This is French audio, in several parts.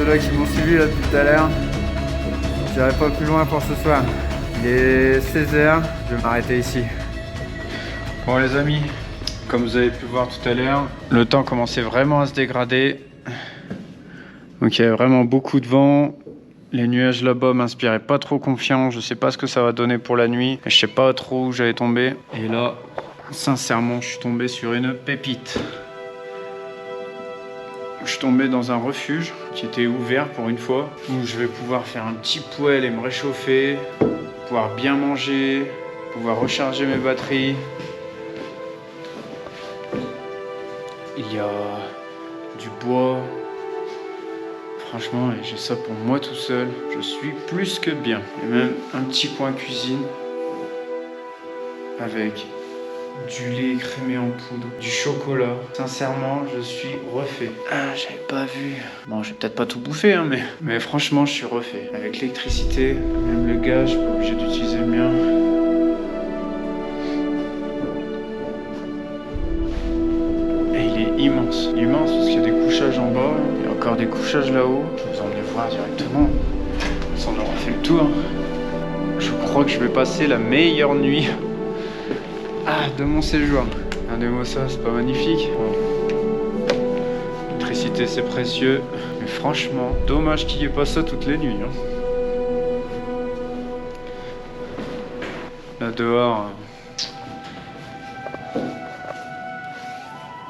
ceux-là qui m'ont suivi là tout à l'heure. J'irai pas plus loin pour ce soir. Il est 16h, je vais m'arrêter ici. Bon les amis, comme vous avez pu voir tout à l'heure, le temps commençait vraiment à se dégrader. Donc il y avait vraiment beaucoup de vent. Les nuages là-bas m'inspiraient pas trop confiance. Je sais pas ce que ça va donner pour la nuit. Je sais pas trop où j'allais tomber. Et là, sincèrement, je suis tombé sur une pépite. Je suis tombé dans un refuge qui était ouvert pour une fois, où je vais pouvoir faire un petit poêle et me réchauffer, pouvoir bien manger, pouvoir recharger mes batteries. Il y a du bois. Franchement, j'ai ça pour moi tout seul. Je suis plus que bien. Il y a même un petit coin cuisine avec du lait écrémé en poudre, du chocolat. Sincèrement, je suis refait. Ah, j'avais pas vu. Bon, j'ai peut-être pas tout bouffé, hein, mais franchement, je suis refait. Avec l'électricité, même le gaz, je suis pas obligé d'utiliser le mien. Et il est immense. Immense parce qu'il y a des couchages en bas, il y a encore des couchages là-haut. Je vais vous emmener voir directement. Ça, on aura fait le tour. Je crois que je vais passer la meilleure nuit de mon séjour. Regardez-moi ça, c'est pas magnifique? L'électricité c'est précieux, mais franchement, dommage qu'il n'y ait pas ça toutes les nuits. Là dehors,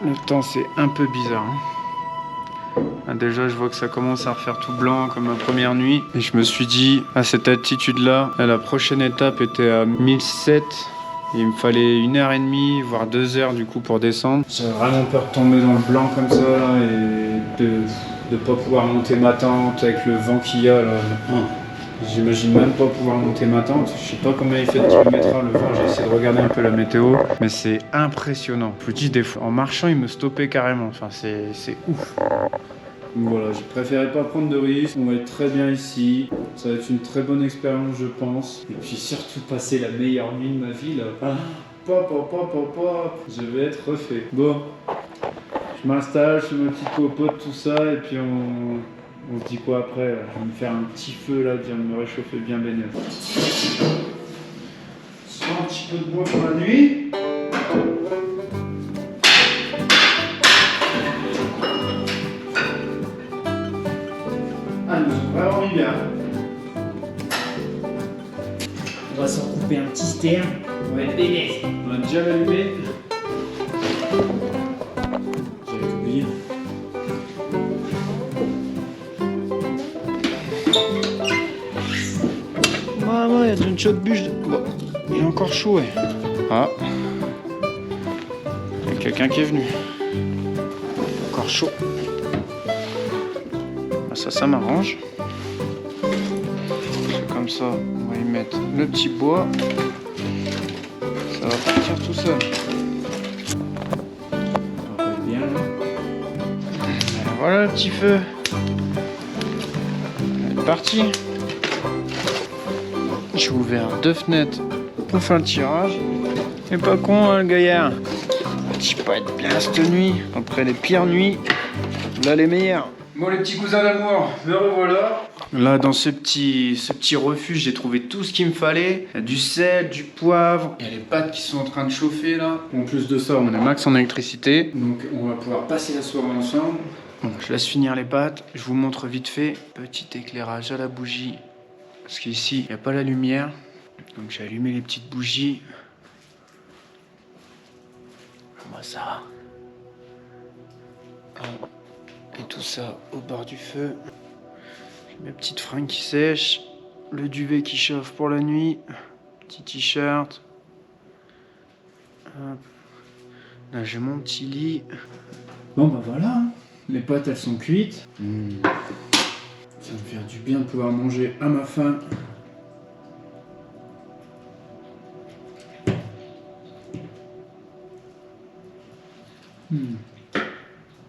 le temps c'est un peu bizarre. Déjà je vois que ça commence à refaire tout blanc comme ma première nuit. Et je me suis dit, à cette altitude là, la prochaine étape était à 1007. Il me fallait 1h30, voire 2 heures du coup pour descendre. J'avais vraiment peur de tomber dans le blanc comme ça là, et de pas pouvoir monter ma tente avec le vent qu'il y a là. J'imagine même pas pouvoir monter ma tente. Je sais pas combien il fait de kilomètres le vent, j'ai essayé de regarder un peu la météo, mais c'est impressionnant. Je vous dis, des fois, en marchant, il me stoppait carrément. Enfin, c'est ouf. Donc voilà, j'ai préféré pas prendre de risques. On va être très bien ici. Ça va être une très bonne expérience, je pense. Et puis surtout passer la meilleure nuit de ma vie là. Pop. Je vais être refait. Bon, je m'installe, je fais ma petite popote, tout ça, et puis on se dit quoi après là. Je vais me faire un petit feu là, bien me réchauffer bien baigné. Soit un petit peu de bois pour la nuit. Ah, nous sommes vraiment mis bien. On va s'en couper un petit ster. On va être bénèze. On a déjà allumé. J'avais oublié. Maman, il y a déjà une chaude bûche. Bon, il est encore chaud, ouais. Ah. Il y a quelqu'un qui est venu. Encore chaud. Ça m'arrange. Comme ça, on va y mettre le petit bois. Ça va partir tout seul. Ça va bien. Voilà le petit feu. C'est parti. J'ai ouvert 2 fenêtres pour faire le tirage. C'est pas con, hein, le gaillard. Je vais pas être bien cette nuit. Après les pires nuits, là les meilleures. Bon les petits cousins d'amour, me revoilà. Là dans ce petit refuge, j'ai trouvé tout ce qu'il me fallait. Il y a du sel, du poivre, il y a les pâtes qui sont en train de chauffer là. En plus de ça, on est max en électricité. Donc on va pouvoir passer la soirée ensemble. Bon, je laisse finir les pâtes, je vous montre vite fait. Petit éclairage à la bougie. Parce qu'ici, il n'y a pas la lumière. Donc j'ai allumé les petites bougies. Moi ça. Et tout ça au bord du feu. J'ai mes petites fringues qui sèchent. Le duvet qui chauffe pour la nuit. Petit t-shirt. Là j'ai mon petit lit. Bon bah voilà. Les pâtes elles sont cuites. Ça va me faire du bien de pouvoir manger à ma faim.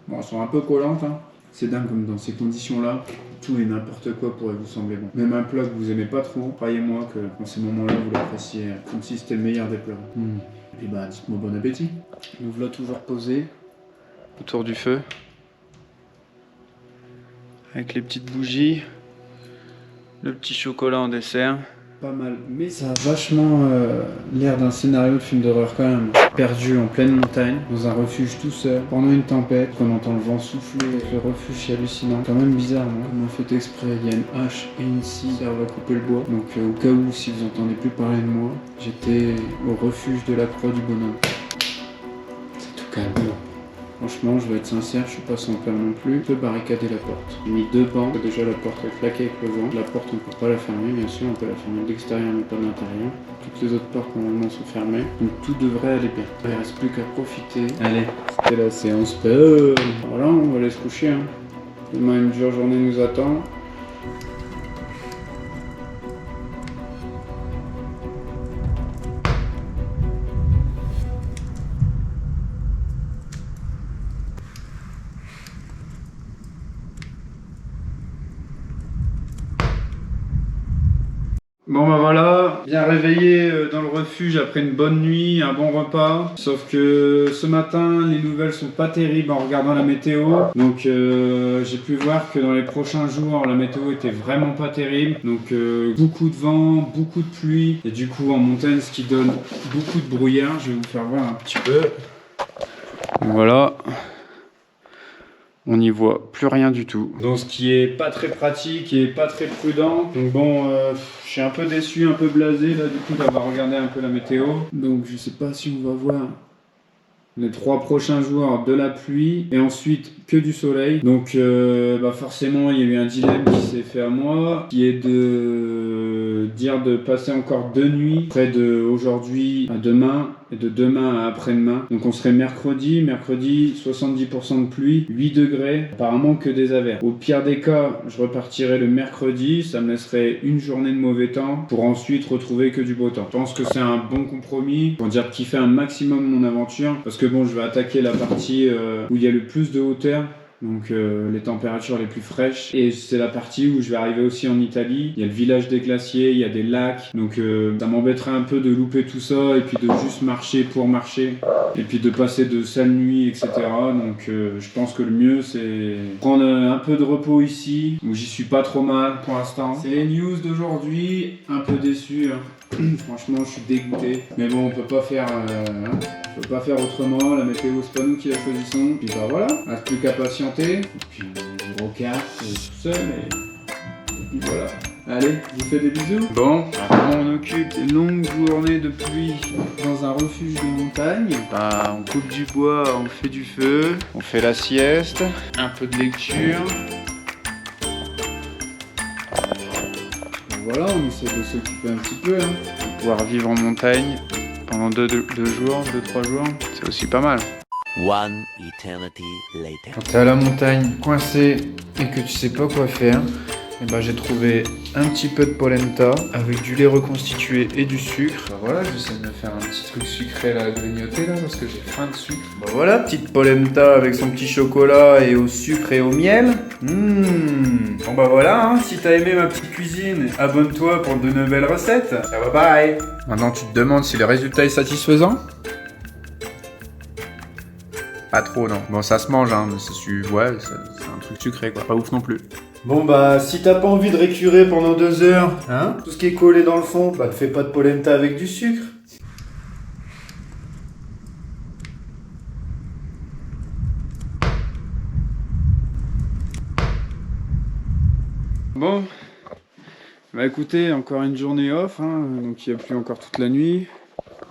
Bon, elles sont un peu collantes, hein. C'est dingue comme dans ces conditions-là, tout et n'importe quoi pourrait vous sembler bon. Même un plat que vous aimez pas trop, croyez-moi que dans ces moments-là, vous l'appréciez comme si c'était le meilleur des plats. Et puis bah, dites-moi bon appétit. Nous voilà toujours posés autour du feu, avec les petites bougies, le petit chocolat en dessert. Pas mal, mais ça a vachement l'air d'un scénario de film d'horreur quand même. Perdu en pleine montagne, dans un refuge tout seul, pendant une tempête, qu'on entend le vent souffler. Le refuge est hallucinant, quand même bizarre, non? On m'a fait exprès, il y a une hache et une scie qui servent à couper le bois. Donc au cas où, si vous entendez plus parler de moi, j'étais au refuge de la croix du bonhomme. C'est tout calme. Franchement, je vais être sincère, je suis pas sans peur non plus. Je peux barricader la porte. J'ai mis 2 bancs. Déjà, la porte est claquée avec le vent. La porte, on peut pas la fermer, bien sûr. On peut la fermer de l'extérieur, mais pas de l'intérieur. Toutes les autres portes, normalement, sont fermées. Donc, tout devrait aller bien. Il reste plus qu'à profiter. Allez, c'était la séance peur. Voilà, on va aller se coucher. Hein. Demain, une dure journée nous attend. Bon bah voilà, bien réveillé dans le refuge après une bonne nuit, un bon repas. Sauf que ce matin, les nouvelles sont pas terribles en regardant la météo. Donc j'ai pu voir que dans les prochains jours, la météo était vraiment pas terrible. Donc beaucoup de vent, beaucoup de pluie. Et du coup en montagne, ce qui donne beaucoup de brouillard. Je vais vous faire voir un petit peu. Voilà. On n'y voit plus rien du tout. Donc ce qui est pas très pratique et pas très prudent. Donc bon, je suis un peu déçu, un peu blasé là du coup d'avoir regardé un peu la météo. Donc je sais pas si on va voir les 3 prochains jours de la pluie et ensuite que du soleil. Donc bah forcément il y a eu un dilemme qui s'est fait à moi, qui est de dire de passer encore 2 nuits, près de aujourd'hui à demain et de demain à après-demain. Donc on serait mercredi 70% de pluie, 8 degrés, apparemment que des averses. Au pire des cas, je repartirai le mercredi, ça me laisserait une journée de mauvais temps pour ensuite retrouver que du beau temps. Je pense que c'est un bon compromis pour dire kiffer un maximum mon aventure, parce que bon, je vais attaquer la partie où il y a le plus de hauteur. Donc les températures les plus fraîches, et c'est la partie où je vais arriver aussi en Italie. Il y a le village des glaciers, il y a des lacs, donc ça m'embêterait un peu de louper tout ça et puis de juste marcher pour marcher et puis de passer de sales nuits, etc. Donc je pense que le mieux c'est prendre un peu de repos ici où j'y suis pas trop mal pour l'instant. C'est les news d'aujourd'hui, un peu déçu hein. Franchement je suis dégoûté, mais bon on peut pas faire on peut pas faire autrement, la météo c'est pas nous qui la choisissons. Puis bah voilà, reste plus qu'à patienter. Et puis on regarde tout seul et puis voilà. Allez, je vous fais des bisous. Bon, alors on occupe une longue journée de pluie dans un refuge de montagne. Bah on coupe du bois, on fait du feu, on fait la sieste, un peu de lecture. Voilà, on essaie de s'occuper un petit peu, hein. Pour pouvoir vivre en montagne pendant 2 jours, 2-3 jours, c'est aussi pas mal. One eternity later. Quand t'es à la montagne, coincé, et que tu sais pas quoi faire, et ben j'ai trouvé un petit peu de polenta avec du lait reconstitué et du sucre. Bah voilà, j'essaie de me faire un petit truc sucré là, à grignoter là, parce que j'ai faim de sucre. Bah voilà, petite polenta avec son petit chocolat et au sucre et au miel. Bon bah voilà, hein, si t'as aimé ma petite cuisine, abonne-toi pour de nouvelles recettes. Bye bye. Maintenant tu te demandes si le résultat est satisfaisant? Pas trop non. Bon ça se mange hein, mais c'est un truc sucré quoi. Pas ouf non plus. Bon bah si t'as pas envie de récurer pendant 2 heures, hein, tout ce qui est collé dans le fond, bah te fais pas de polenta avec du sucre. Bon, bah écoutez, encore une journée off, hein, donc il n'y a plus encore toute la nuit.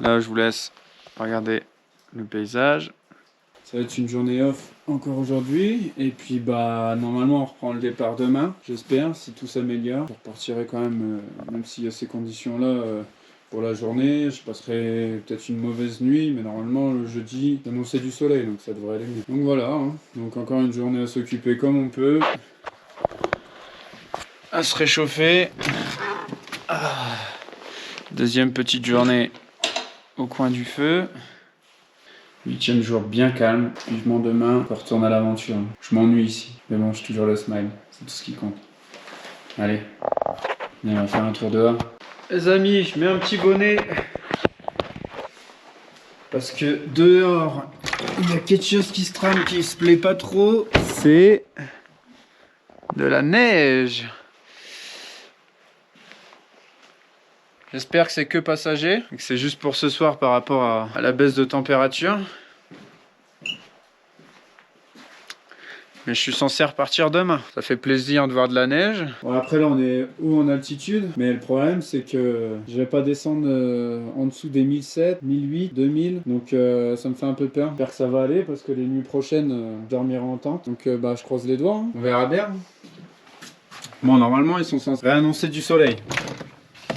Là je vous laisse regarder le paysage. Ça va être une journée off encore aujourd'hui, et puis bah normalement on reprend le départ demain, j'espère, si tout s'améliore. Je repartirai quand même, même s'il y a ces conditions-là, pour la journée. Je passerai peut-être une mauvaise nuit, mais normalement le jeudi, c'est du soleil, donc ça devrait aller mieux. Donc voilà, hein. Donc encore une journée à s'occuper comme on peut, à se réchauffer. Deuxième petite journée au coin du feu. 8e jour bien calme, vivement demain, on retourne à l'aventure. Je m'ennuie ici, mais bon, j'ai toujours le smile, c'est tout ce qui compte. Allez, on va faire un tour dehors. Les amis, je mets un petit bonnet, parce que dehors, il y a quelque chose qui se trame, qui se plaît pas trop, c'est De la neige. J'espère que c'est que passager, que c'est juste pour ce soir par rapport à la baisse de température. Mais je suis censé repartir demain. Ça fait plaisir de voir de la neige. Bon, après là on est haut en altitude, mais le problème c'est que je vais pas descendre en dessous des 1700, 1008, 2000. Donc ça me fait un peu peur. J'espère que ça va aller parce que les nuits prochaines je dormirai en tente. Donc je croise les doigts. Hein. On verra bien. Bon, normalement ils sont censés réannoncer du soleil.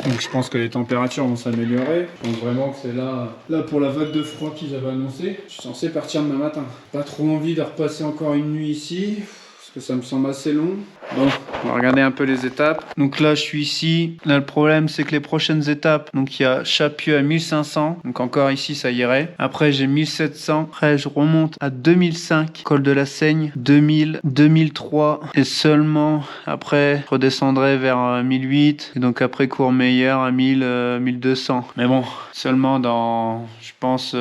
Donc je pense que les températures vont s'améliorer. Donc vraiment que c'est là pour la vague de froid qu'ils avaient annoncé. Je suis censé partir demain matin. Pas trop envie de repasser encore une nuit ici, parce que ça me semble assez long. Bon, on va regarder un peu les étapes. Donc là je suis ici. Là le problème c'est que les prochaines étapes, donc il y a Chapieux à 1500. Donc encore ici ça irait. Après j'ai 1700. Après je remonte à 2005. Col de la Seigne. 2000, 2003. Et seulement après je redescendrai vers 1008. Et donc après Courmayeur à 1000, 1200. Mais bon, seulement dans, je pense...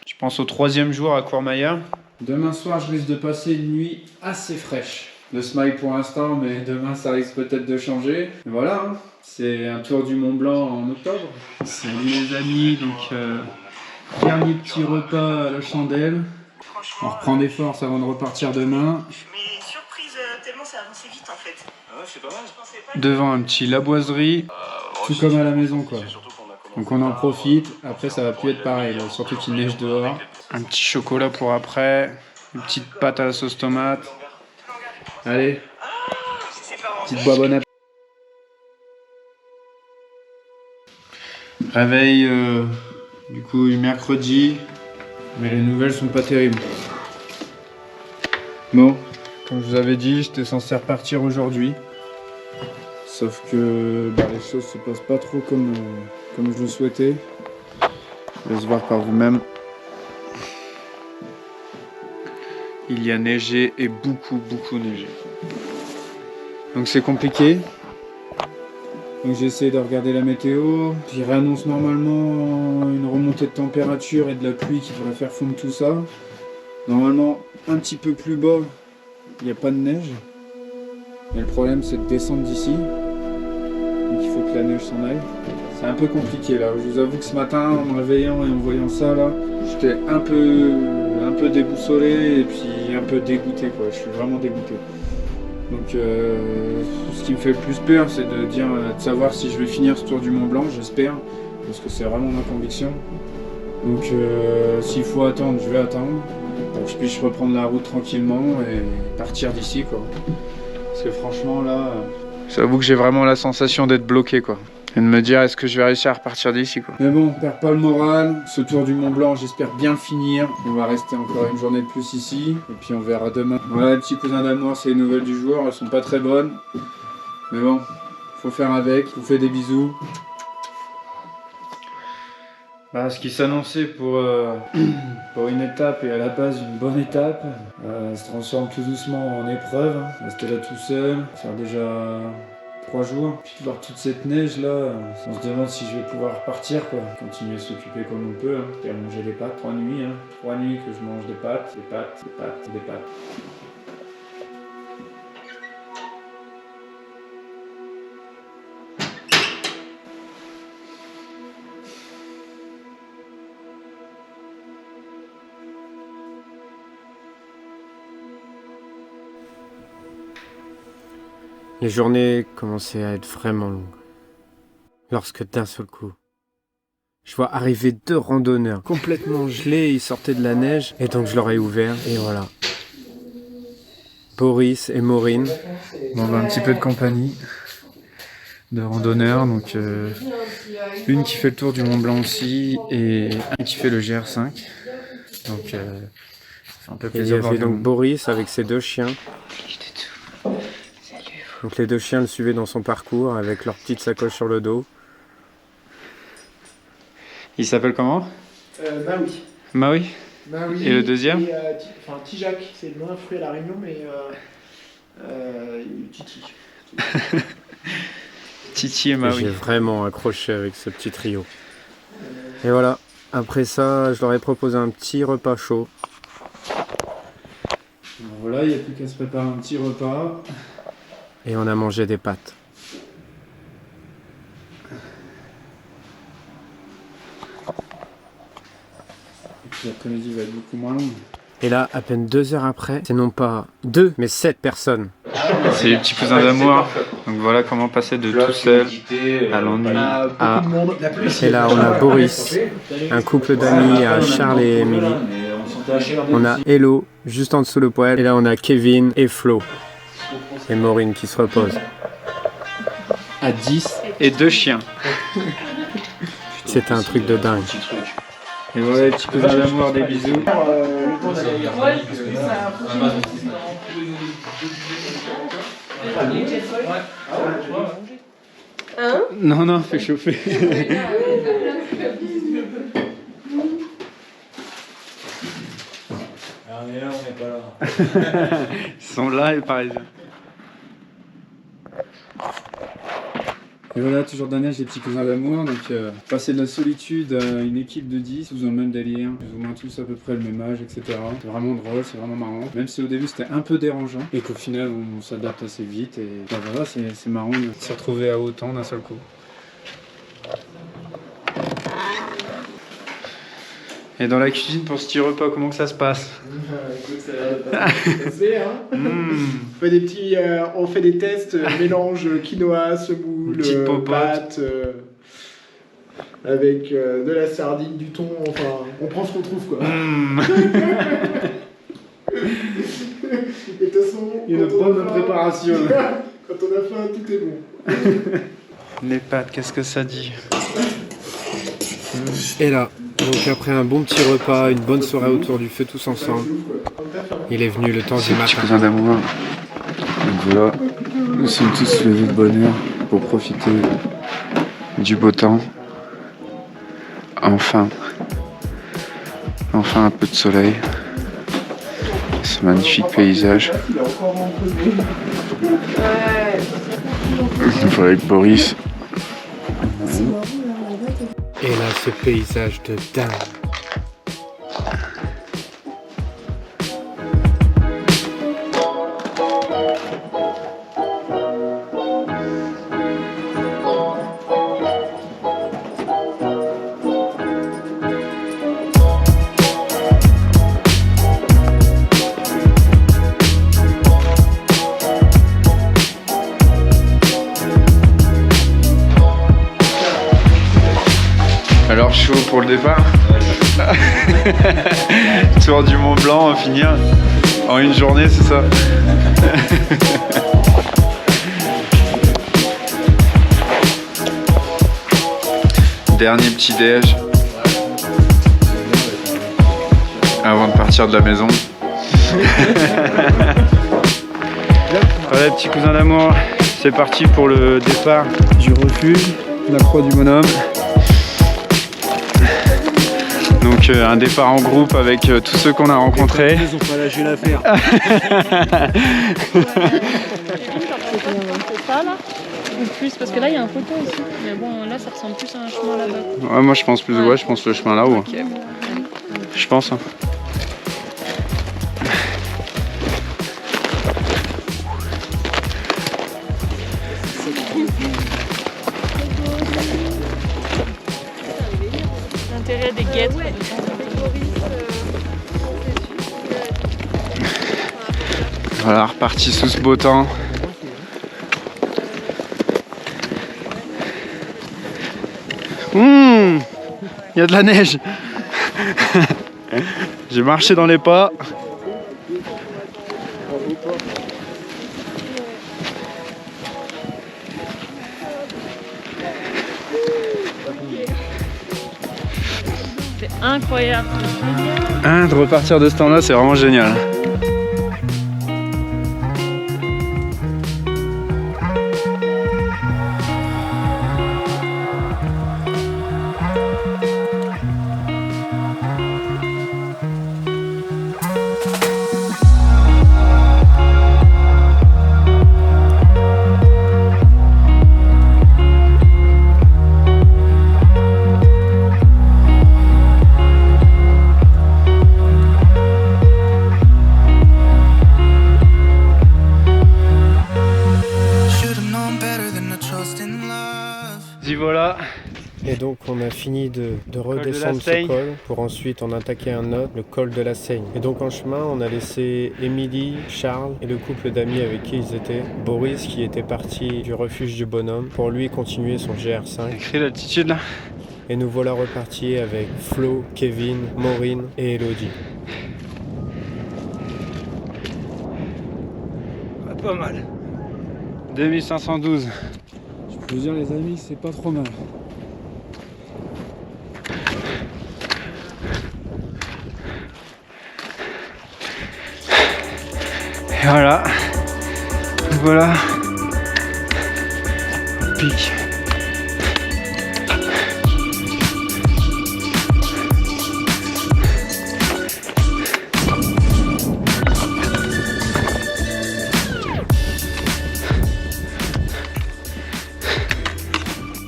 Je pense au 3e jour à Courmayeur. Demain soir, je risque de passer une nuit assez fraîche. Le smile pour l'instant, mais demain, ça risque peut-être de changer. Et voilà, hein. C'est un tour du Mont Blanc en octobre. Salut les amis, donc dernier petit repas à la chandelle. On reprend des forces avant de repartir demain. Mais surprise, tellement ça avançait vite en fait. Ah ouais, c'est pas mal. Devant un petit La Boiserie, tout comme à la maison quoi. Donc on en profite, après ça va plus être pareil, là, surtout qu'il neige dehors. Un petit chocolat pour après, une petite pâte à la sauce tomate. Allez, petite bois bon appétit. Réveil du coup mercredi, mais les nouvelles sont pas terribles. Bon, comme je vous avais dit, j'étais censé repartir aujourd'hui. Sauf que les choses se passent pas trop comme je le souhaitais. Je laisse voir par vous-même. Il y a neigé et beaucoup neigé. Donc c'est compliqué. Donc j'ai essayé de regarder la météo. Ils réannoncent normalement une remontée de température et de la pluie qui devrait faire fondre tout ça. Normalement un petit peu plus bas, il n'y a pas de neige. Mais le problème c'est de descendre d'ici. Donc il faut que la neige s'en aille. C'est un peu compliqué là. Je vous avoue que ce matin, en me réveillant et en voyant ça là, j'étais un peu déboussolé et puis un peu dégoûté quoi. Je suis vraiment dégoûté. Donc ce qui me fait le plus peur, c'est de savoir si je vais finir ce tour du Mont Blanc, j'espère, parce que c'est vraiment ma conviction. Donc s'il faut attendre, je vais attendre pour que je puisse reprendre la route tranquillement et partir d'ici quoi. Parce que franchement là, j'avoue que j'ai vraiment la sensation d'être bloqué quoi. Et de me dire est-ce que je vais réussir à repartir d'ici quoi. Mais bon, on perd pas le moral. Ce tour du Mont Blanc, j'espère bien le finir. On va rester encore une journée de plus ici. Et puis on verra demain. Voilà les petits cousins d'amour, c'est les nouvelles du jour. Elles sont pas très bonnes. Mais bon, faut faire avec. Je vous fais des bisous. Ce qui s'annonçait pour une étape et à la base une bonne étape se transforme tout doucement en épreuve. Rester là tout seul, faire déjà 3 jours, puis voir toute cette neige là, on se demande si je vais pouvoir repartir quoi. Continuer à s'occuper comme on peut, et à manger des pâtes, 3 nuits, 3 nuits que je mange des pâtes. Les journées commençaient à être vraiment longues. Lorsque d'un seul coup, je vois arriver 2 randonneurs complètement gelés, ils sortaient de la neige, et donc je leur ai ouvert, et voilà. Boris et Maureen. Bon, un petit peu de compagnie de randonneurs, donc une qui fait le tour du Mont Blanc aussi, et un qui fait le GR5. Donc c'est un peu plaisir. Il y avait donc Boris avec ses 2 chiens. Donc les 2 chiens le suivaient dans son parcours avec leur petite sacoche sur le dos. Il s'appelle comment? Maui. Maui. Maui. Et le deuxième? Tijac, c'est le nom un fruit à la Réunion, mais Titi. Titi et Maui. J'ai vraiment accroché avec ce petit trio. Et voilà, après ça, je leur ai proposé un petit repas chaud. Voilà, il n'y a plus qu'à se préparer un petit repas. Et on a mangé des pâtes. Et puis l'après-midi va être beaucoup moins long. Et là, à peine 2 heures après, c'est non pas 2, mais 7 personnes. C'est les petits cousins d'amour. Donc voilà comment passer de tout seul à l'ennui. Ah. Et là, on a Boris, un couple d'amis à Charles et Émilie. On a Hello, juste en dessous le poêle. Et là, on a Kevin et Flo. Et Maureen qui se repose. À 10 et 2 chiens. C'était un truc de dingue. Et voilà les petits cousins d'amour, des bisous. Non, non, fais chauffer. Ils sont là, les Parisiens. Et voilà, toujours de la neige, les petits cousins d'amour. Donc, passer de la solitude à une équipe de 10, tous dans le même délire, plus ou moins tous à peu près le même âge, etc. C'est vraiment drôle, c'est vraiment marrant. Même si au début c'était un peu dérangeant, et qu'au final on s'adapte assez vite. Et ben voilà, c'est marrant de se retrouver à autant d'un seul coup. Et dans la cuisine pour ce petit repas, comment que ça se passe? Écoute, ça va passer, hein. On fait des tests, mélange quinoa, semoule, Petite popote. pâtes, avec de la sardine, du thon, enfin, on prend ce qu'on trouve, quoi. Et de toute façon, Une bonne préparation. Quand on a faim, tout est bon. Les pâtes, qu'est-ce que ça dit? Et là, donc après un bon petit repas, une bonne soirée autour du feu tous ensemble, il est venu le temps du matin. Cousins d'amour. Donc voilà, nous sommes tous levés de bonne heure pour profiter du beau temps. Enfin un peu de soleil. Ce magnifique paysage. Voilà avec Boris. Et là, ce paysage de dingue. Alors chaud pour le départ. Tour du Mont Blanc à finir en une journée, c'est ça? Dernier petit déj avant de partir de la maison. Voilà, petit cousin d'amour, c'est parti pour le départ du refuge, la croix du bonhomme. Donc un départ en groupe avec tous ceux qu'on a rencontrés. Ils ont pas lâché l'affaire. C'est ça là ou plus parce que là il y a un poteau aussi mais bon là ça ressemble plus à un chemin là-bas. Ouais, moi je pense plus, ouais, je pense le chemin là-haut. Ok, bon. Je pense. Hein. L'intérêt des guêtres. Voilà, reparti sous ce beau temps. Il y a de la neige. J'ai marché dans les pas. C'est incroyable. De repartir de ce temps-là, c'est vraiment génial. Et donc on a fini de redescendre ce col pour ensuite en attaquer un autre, le col de la Seigne. Et donc en chemin on a laissé Émilie, Charles et le couple d'amis avec qui ils étaient. Boris qui était parti du refuge du bonhomme pour lui continuer son GR5. Écrit l'altitude là. Et nous voilà repartis avec Flo, Kevin, Maureen et Elodie. Pas mal. 2512. Je peux vous dire les amis, c'est pas trop mal. Et voilà. Voilà. Pic.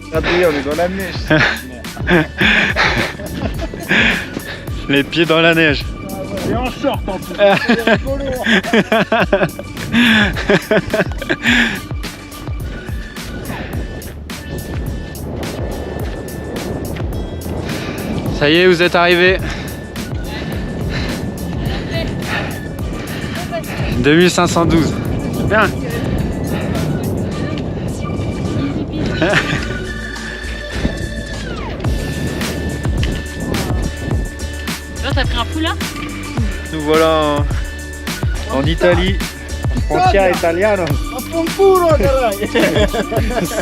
Regardez, on est dans la neige. Les pieds dans la neige. Et en short en plus. C'est rigolo. Ça y est, vous êtes arrivés. 2512. Bien. Là, t'as pris un foulard? Nous voilà en Italie, frontière italienne. Affanculo, caray.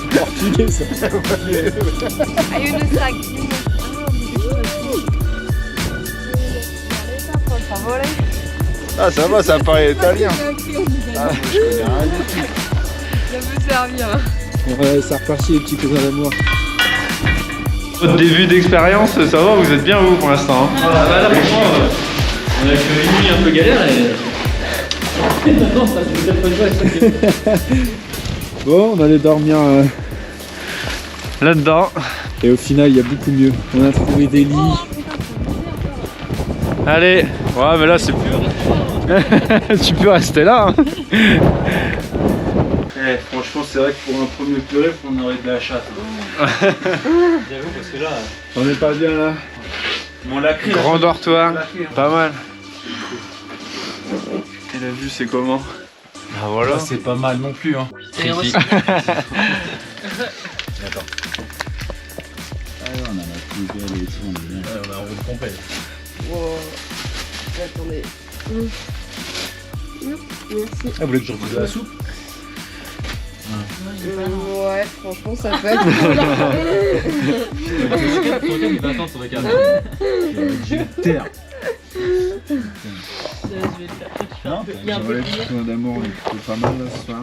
Portugais ça. Ah ça va, ça paraît italien. Ça peut servir. Ouais, c'est reparti les petits cousins d'amour. Votre début d'expérience, ça va, vous êtes bien vous pour l'instant. Ah bah là franchement, on a fait une nuit un peu galère et... non, ça je vais peut-être pas jouer. Bon, on allait dormir Là-dedans. et au final il y a beaucoup mieux. On a trouvé des lits. Allez. Ouais mais là c'est plus... tu peux rester là. Hein. Franchement, c'est vrai que pour un premier périple, on aurait de la chatte. J'avoue parce que là... On est pas bien là. Mon lacré, Grand dortoir. Pas mal. Et la vue c'est comment? Ah voilà. C'est pas mal non plus. Hein. C'est aussi. D'accord. Ah ouais, on a la poubelle et tout, on est bien. Ouais, on a un route complet. Wow. Attendez. Merci. Ah, vous voulez que je repose de la soupe? Ouais, franchement, ça peut être cool. Il va attendre son regard. Terre. Je vais le faire tout de Non, suite. Il y a un peu de lumière. Cousins d'amour, on est plutôt pas mal là ce soir.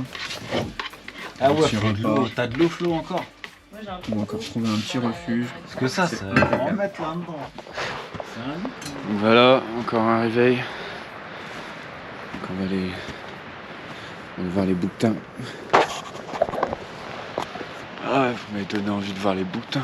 Ah ouais, Petit repas. t'as de l'eau Flo encore? Moi, j'ai un On va encore trouver un petit refuge. Parce que ça va en mettre là-dedans. Voilà, encore un réveil. Donc on va aller voir les bouquetins. Ah, vous m'avez donné envie de voir les bouquetins.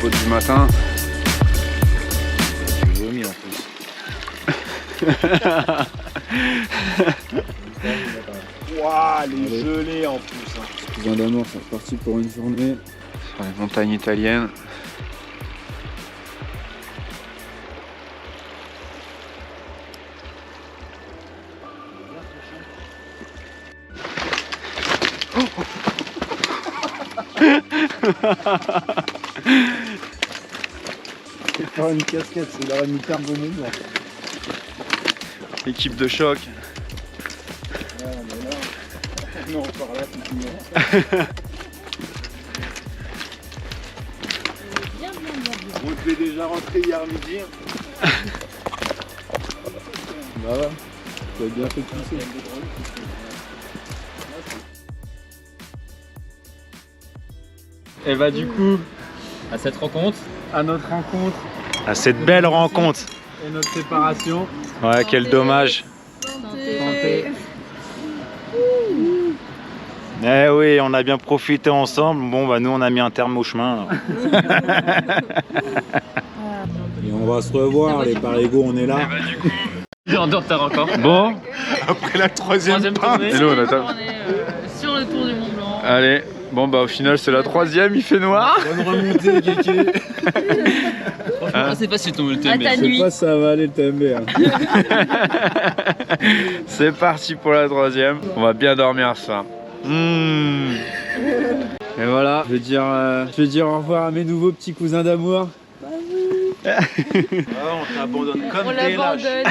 Du matin. J'ai vomi en plus. Waouh, les gelées en plus. Hein. Cousins d'amour, c'est reparti pour une journée. Sur les montagnes italiennes. C'est pas une casquette, c'est leur une carbonée. Équipe de choc. Non, par là, c'est bien. On devait déjà rentrer hier midi. Bah ouais, tu as bien fait pousser. Et bah du coup, À cette rencontre. à notre rencontre À cette belle rencontre. et notre séparation. Ouais, quel dommage. Santé. Eh oui, on a bien profité ensemble. Bon, bah nous, on a mis un terme au chemin. Et on va se revoir, les Parigots, on est là. J'ai en retard encore. Bon, Après la troisième tournée. et nous on attend. On est sur le tour du Mont Blanc. Allez, bon bah au final c'est la troisième, il fait noir. Bonne remontée, Kéké. Franchement, c'est facile ton À TMB. ta Je sais nuit. pas si ça va aller le TMB. Hein. C'est parti pour la troisième. On va bien dormir ce soir. Et voilà, je vais dire au revoir à mes nouveaux petits cousins d'amour. on t'abandonne comme On des lâches. l'abandonne.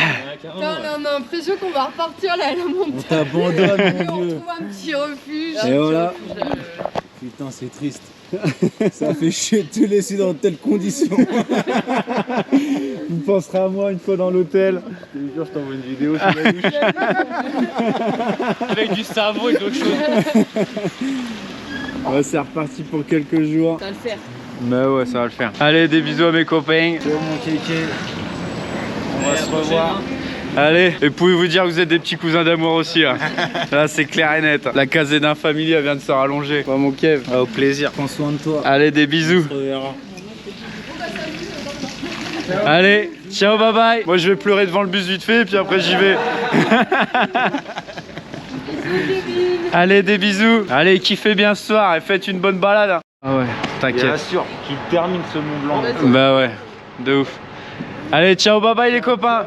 Putain, on a l'impression qu'on va repartir là à la On montagne. t'abandonne, mon On vieux. trouve un petit refuge. Et voilà. Putain, c'est triste. Ça fait chier de te laisser dans de telles conditions. Tu penseras à moi une fois dans l'hôtel. Je te jure, je t'envoie une vidéo sur la douche. Avec du cerveau et d'autres choses. Ouais, c'est reparti pour quelques jours. Ça va le faire. Bah ouais, ça va le faire. Allez, des bisous à mes copains. Ciao, mon Kéké. On va se revoir. Allez, et pouvez-vous dire que vous êtes des petits cousins d'amour aussi là. Là c'est clair et net. La casée d'un familier elle vient de se rallonger. Ouais, mon Kev. Au plaisir. Prends soin de toi. Allez, des bisous. On se reverra. Allez, ciao, bye bye. Moi je vais pleurer devant le bus vite fait et puis après j'y vais. Allez, des bisous. Allez, kiffez bien ce soir et faites une bonne balade. Ah ouais, Bien t'inquiète. sûr qu'il termine ce Mont Blanc. Bah ouais, de ouf. Allez, ciao, bye bye les copains.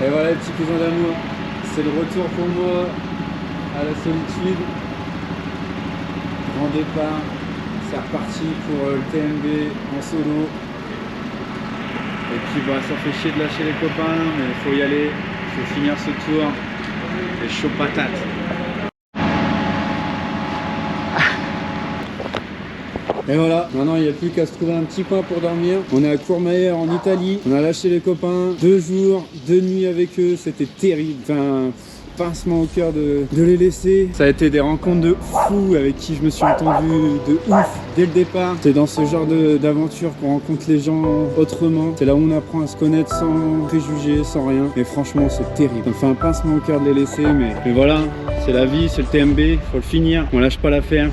Et voilà les petits cousins d'amour, c'est le retour pour moi à la solitude. Grand départ, c'est reparti pour le TMB en solo. Et puis bah, ça fait chier de lâcher les copains, mais il faut y aller, il faut finir ce tour. Et chaud patate. Et voilà, maintenant il n'y a plus qu'à se trouver un petit coin pour dormir. On est à Courmayeur en Italie, on a lâché les copains, 2 jours, 2 nuits avec eux, c'était terrible. Enfin, pincement au cœur de les laisser. Ça a été des rencontres de fous avec qui je me suis entendu de ouf dès le départ. C'est dans ce genre d'aventure qu'on rencontre les gens autrement. C'est là où on apprend à se connaître sans préjugés, sans rien. Et franchement, c'est terrible. Ça me fait un pincement au cœur de les laisser, mais voilà, c'est la vie, c'est le TMB, faut le finir, on lâche pas l'affaire.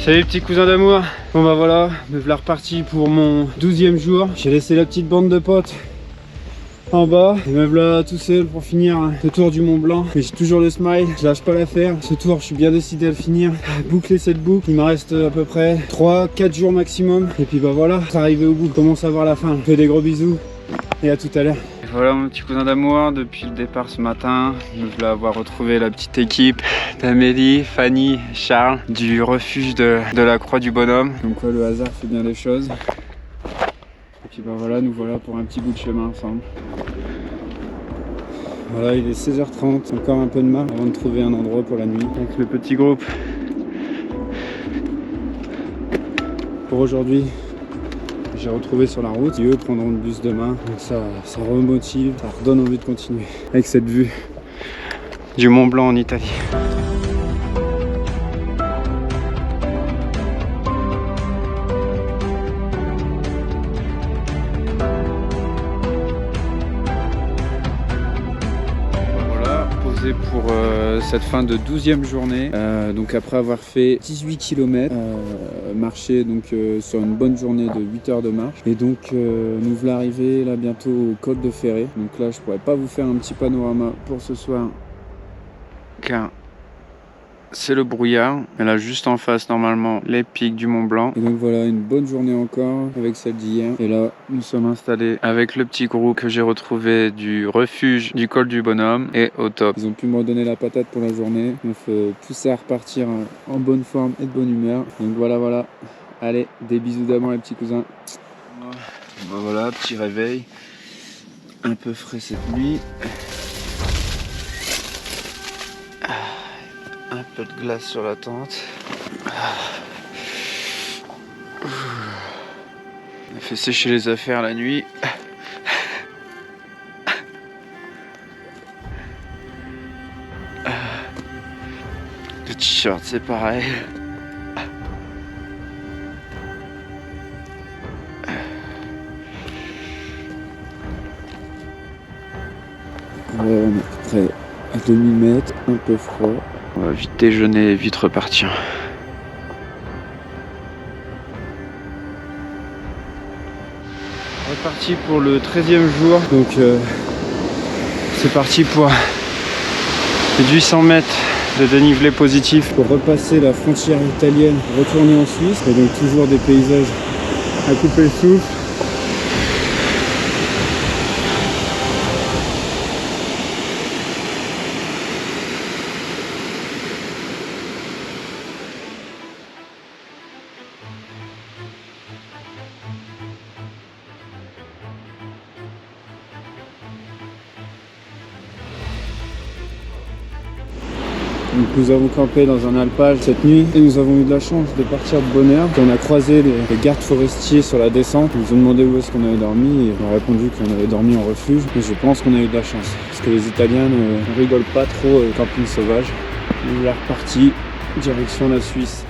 Salut les petits cousins d'amour. Bon bah voilà, me voilà reparti pour mon 12e jour. J'ai laissé la petite bande de potes en bas et me voilà tout seul pour finir le tour du Mont Blanc. Mais j'ai toujours le smile, je lâche pas l'affaire. Ce tour, je suis bien décidé à le finir. Boucler cette boucle, il me reste à peu près 3-4 jours maximum. Et puis bah voilà, c'est arrivé au bout, commence à voir la fin. Je fais des gros bisous et à tout à l'heure. Voilà mon petit cousin d'amour, depuis le départ ce matin, nous voulons avoir retrouvé la petite équipe d'Amélie, Fanny, Charles du refuge de la Croix du Bonhomme. Donc quoi, le hasard fait bien les choses. Et puis bah voilà, nous voilà pour un petit bout de chemin ensemble. Voilà, il est 16h30, encore un peu de marche avant de trouver un endroit pour la nuit. Avec le petit groupe. Pour aujourd'hui, j'ai retrouvé sur la route. Et eux prendront le bus demain. Donc ça remotive, ça redonne envie de continuer. Avec cette vue du Mont Blanc en Italie. Voilà, posé pour cette fin de 12e journée. Donc après avoir fait 18 km, marché donc sur une bonne journée de 8 heures de marche. Et donc nous voilà arrivés là bientôt au col de Ferré. Donc là je pourrais pas vous faire un petit panorama pour ce soir car c'est le brouillard. Et là juste en face normalement les pics du Mont Blanc. Et donc voilà une bonne journée encore avec celle d'hier. Et là nous sommes installés avec le petit groupe que j'ai retrouvé du refuge du col du Bonhomme et au top. Ils ont pu me redonner la patate pour la journée. On fait tout ça repartir en bonne forme et de bonne humeur. Donc voilà. Allez, des bisous d'amour les petits cousins. Bah voilà, petit réveil. Un peu frais cette nuit. Un peu de glace sur la tente. On a fait sécher les affaires la nuit. t-shirt, c'est pareil. On est à peu près à 2000 mètres, un peu froid. On va vite déjeuner et vite repartir. Reparti pour le 13e jour. Donc c'est parti pour 800 mètres de dénivelé positif. Pour repasser la frontière italienne, retourner en Suisse. Et donc toujours des paysages à couper le souffle. Donc nous avons campé dans un alpage cette nuit et nous avons eu de la chance de partir de bonne heure. On a croisé les gardes forestiers sur la descente. Ils nous ont demandé où est-ce qu'on avait dormi et on a répondu qu'on avait dormi en refuge. Et je pense qu'on a eu de la chance parce que les Italiens ne rigolent pas trop au camping sauvage. On est reparti direction la Suisse.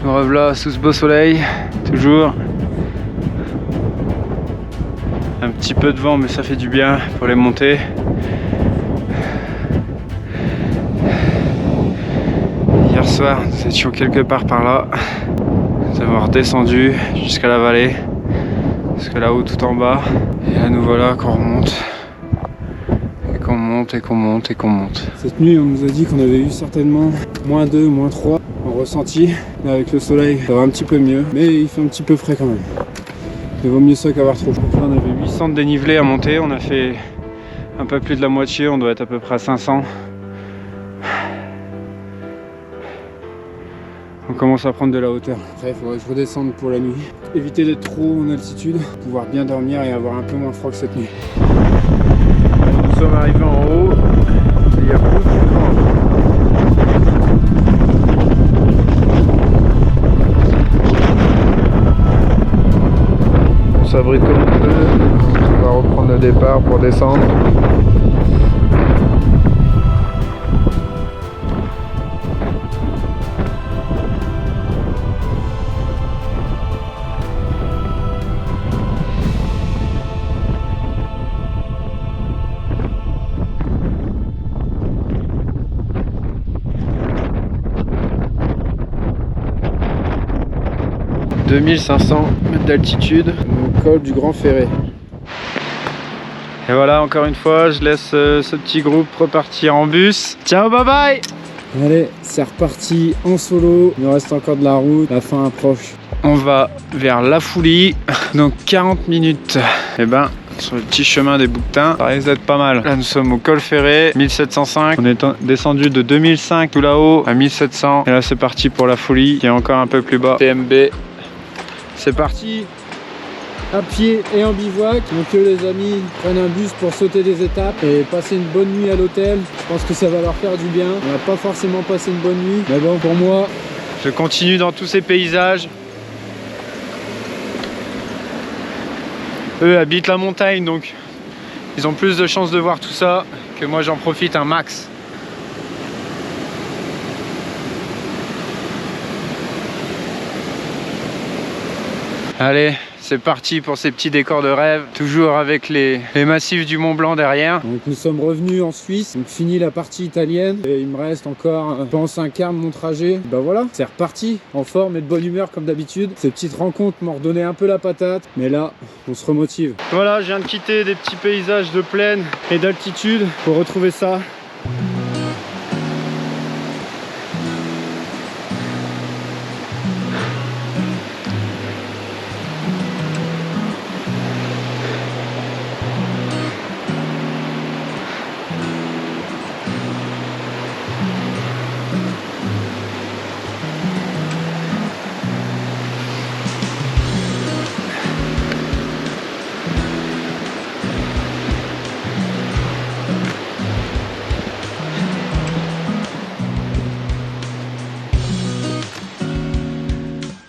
Nous revoilà sous ce beau soleil, toujours. Un petit peu de vent, mais ça fait du bien pour les montées. Hier soir, nous étions quelque part par là. Nous avons redescendu jusqu'à la vallée, jusqu'à là-haut tout en bas. Et là nous voilà qu'on remonte. Et qu'on monte et qu'on monte et qu'on monte. Cette nuit, on nous a dit qu'on avait eu certainement -2, -3 en ressenti. Mais avec le soleil, ça va un petit peu mieux. Mais il fait un petit peu frais quand même. Il vaut mieux ça qu'avoir trop chaud. Là, on avait 800 de dénivelé à monter. On a fait un peu plus de la moitié. On doit être à peu près à 500. On commence à prendre de la hauteur. Après, il faudrait que je redescende pour la nuit. Éviter d'être trop en altitude, pouvoir bien dormir et avoir un peu moins froid que cette nuit. Nous sommes arrivés en haut. Il y a beaucoup de vent. On s'abrite comme on peut. On va reprendre le départ pour descendre. « 2500 mètres d'altitude, Au col du Grand Ferré. et voilà, encore une fois, je laisse ce petit groupe repartir en bus. Ciao, bye bye. Allez, c'est reparti en solo. Il nous reste encore de la route, la fin approche. On va vers La Foulie, donc 40 minutes. Et ben, sur le petit chemin des Bouquetins, ça risque d'être pas mal. Là, nous sommes au col Ferré, 1705. On est descendu de 2005 tout là-haut à 1700. Et là, c'est parti pour La Foulie, qui est encore un peu plus bas. TMB. C'est parti. À pied et en bivouac. Donc les amis prennent un bus pour sauter des étapes et passer une bonne nuit à l'hôtel. Je pense que ça va leur faire du bien. On n'a pas forcément passé une bonne nuit, mais bon, pour moi... Je continue dans tous ces paysages. Eux habitent la montagne, donc ils ont plus de chances de voir tout ça que moi, j'en profite un max. Allez, c'est parti pour ces petits décors de rêve, toujours avec les massifs du Mont Blanc derrière. Donc nous sommes revenus en Suisse, donc fini la partie italienne et il me reste encore, je pense, un quart de mon trajet. Bah voilà, c'est reparti, en forme et de bonne humeur comme d'habitude. Ces petites rencontres m'ont redonné un peu la patate, mais là, on se remotive. Voilà, je viens de quitter des petits paysages de plaine et d'altitude pour retrouver ça.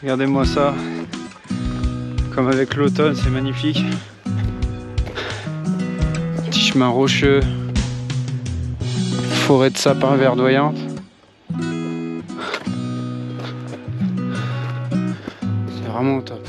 Regardez-moi ça. Comme avec l'automne, c'est magnifique. Petit chemin rocheux. Forêt de sapins verdoyante. C'est vraiment au top.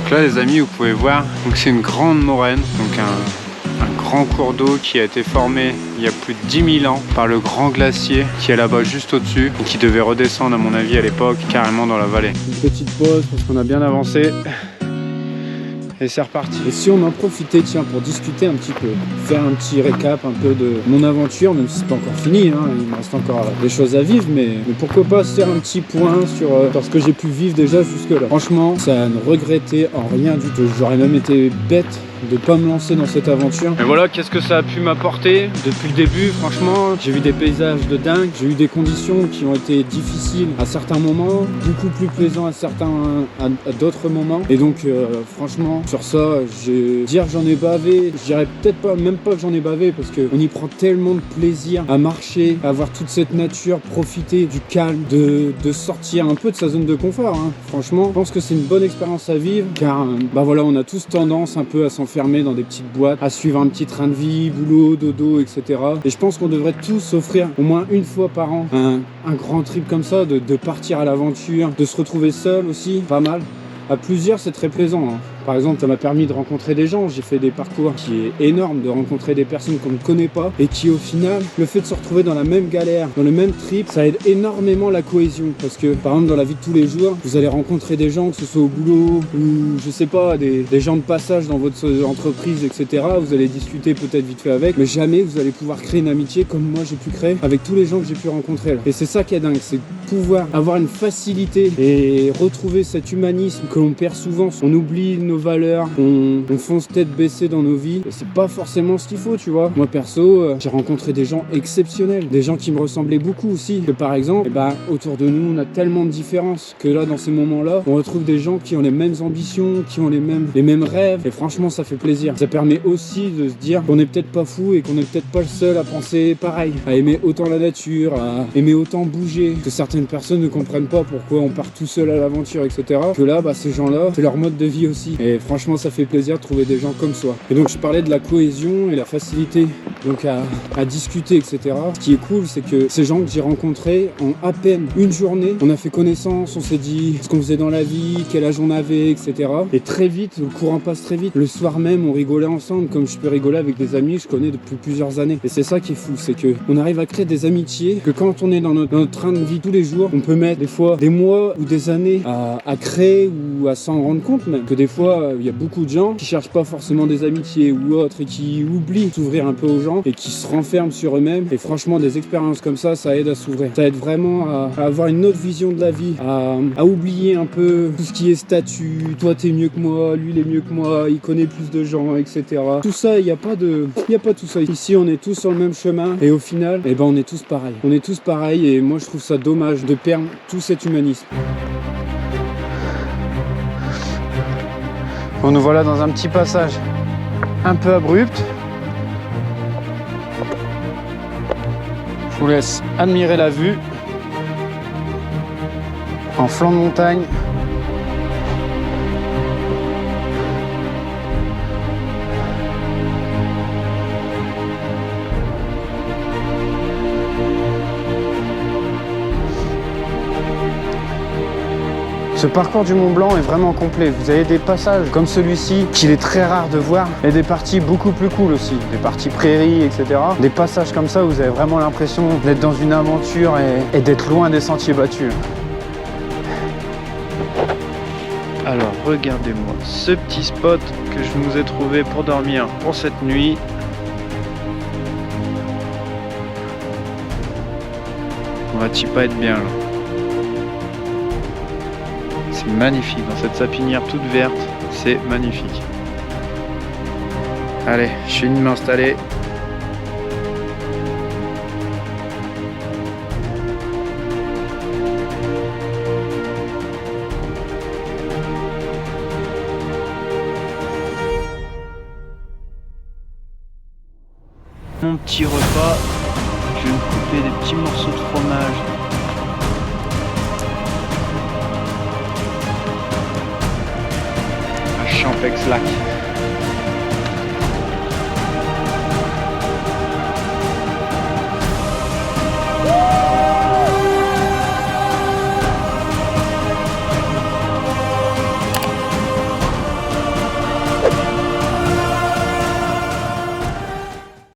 Donc là les amis, vous pouvez voir, donc c'est une grande moraine, donc un grand cours d'eau qui a été formé il y a plus de 10 000 ans par le grand glacier qui est là-bas juste au-dessus et qui devait redescendre à mon avis à l'époque carrément dans la vallée. Une petite pause parce qu'on a bien avancé et c'est reparti. Et si on en profitait, tiens, pour discuter un petit peu, faire un petit récap un peu de mon aventure, même si c'est pas encore fini, hein, il me reste encore des choses à vivre, mais pourquoi pas se faire un petit point sur ce que j'ai pu vivre déjà jusque-là. Franchement, ça a ne regretté en rien du tout. J'aurais même été bête de pas me lancer dans cette aventure. Et voilà, qu'est-ce que ça a pu m'apporter depuis le début. Franchement, j'ai vu des paysages de dingue, j'ai eu des conditions qui ont été difficiles à certains moments, beaucoup plus plaisants à d'autres moments. Et donc franchement, sur ça, dire que j'en ai bavé, je dirais peut-être pas, même pas que j'en ai bavé, parce qu'on y prend tellement de plaisir à marcher, à voir toute cette nature, profiter du calme, de sortir un peu de sa zone de confort, hein. Franchement, je pense que c'est une bonne expérience à vivre, car bah voilà, on a tous tendance un peu à s'enfermer dans des petites boîtes, à suivre un petit train de vie, boulot, dodo, etc. Et je pense qu'on devrait tous s'offrir au moins une fois par an un grand trip comme ça, de partir à l'aventure, de se retrouver seul aussi, pas mal. À plusieurs, c'est très plaisant, hein. Par exemple, ça m'a permis de rencontrer des gens. J'ai fait des parcours qui est énorme, de rencontrer des personnes qu'on ne connaît pas et qui, au final, le fait de se retrouver dans la même galère, dans le même trip, ça aide énormément la cohésion. Parce que, par exemple, dans la vie de tous les jours, vous allez rencontrer des gens, que ce soit au boulot ou, je sais pas, des gens de passage dans votre entreprise, etc. Vous allez discuter peut-être vite fait avec, mais jamais vous allez pouvoir créer une amitié comme moi j'ai pu créer avec tous les gens que j'ai pu rencontrer là. Et c'est ça qui est dingue, c'est pouvoir avoir une facilité et retrouver cet humanisme que l'on perd souvent. On oublie nos valeurs, on fonce tête baissée dans nos vies et c'est pas forcément ce qu'il faut, tu vois. Moi perso, j'ai rencontré des gens exceptionnels, des gens qui me ressemblaient beaucoup aussi, que par exemple, autour de nous on a tellement de différences que là dans ces moments-là, on retrouve des gens qui ont les mêmes ambitions, qui ont les mêmes rêves et franchement ça fait plaisir. Ça permet aussi de se dire qu'on n'est peut-être pas fou et qu'on n'est peut-être pas le seul à penser pareil, à aimer autant la nature, à aimer autant bouger, que certaines personnes ne comprennent pas pourquoi on part tout seul à l'aventure, etc. Que là, ces gens-là, c'est leur mode de vie aussi. Et franchement, ça fait plaisir de trouver des gens comme soi. Et donc, je parlais de la cohésion et la facilité donc à discuter, etc. Ce qui est cool, c'est que ces gens que j'ai rencontrés, en à peine une journée, on a fait connaissance, on s'est dit ce qu'on faisait dans la vie, quel âge on avait, etc. Et très vite, le courant passe très vite. Le soir même, on rigolait ensemble, comme je peux rigoler avec des amis que je connais depuis plusieurs années. Et c'est ça qui est fou, c'est que on arrive à créer des amitiés que quand on est dans notre train de vie tous les jours, on peut mettre des fois des mois ou des années à créer ou à s'en rendre compte même. Que des fois, il y a beaucoup de gens qui cherchent pas forcément des amitiés ou autres et qui oublient de s'ouvrir un peu aux gens et qui se renferment sur eux-mêmes. Et franchement, des expériences comme ça aide à s'ouvrir. Ça aide vraiment à avoir une autre vision de la vie, à oublier un peu tout ce qui est statut. Toi, t'es mieux que moi, lui, il est mieux que moi, il connaît plus de gens, etc. Tout ça, il n'y a pas tout ça. Ici, on est tous sur le même chemin et au final, on est tous pareils. On est tous pareils et moi, je trouve ça dommage de perdre tout cet humanisme. Bon, nous voilà dans un petit passage un peu abrupt. Je vous laisse admirer la vue en flanc de montagne. Ce parcours du Mont Blanc est vraiment complet. Vous avez des passages comme celui-ci, qu'il est très rare de voir, et des parties beaucoup plus cool aussi. Des parties prairies, etc. Des passages comme ça, vous avez vraiment l'impression d'être dans une aventure et d'être loin des sentiers battus. Alors, regardez-moi ce petit spot que je nous ai trouvé pour dormir pour cette nuit. On va-t-il pas être bien là? C'est magnifique, dans cette sapinière toute verte, c'est magnifique. Allez, je suis venu m'installer. Mon petit repas, je vais me couper des petits morceaux de fromage. À Champex-Lac.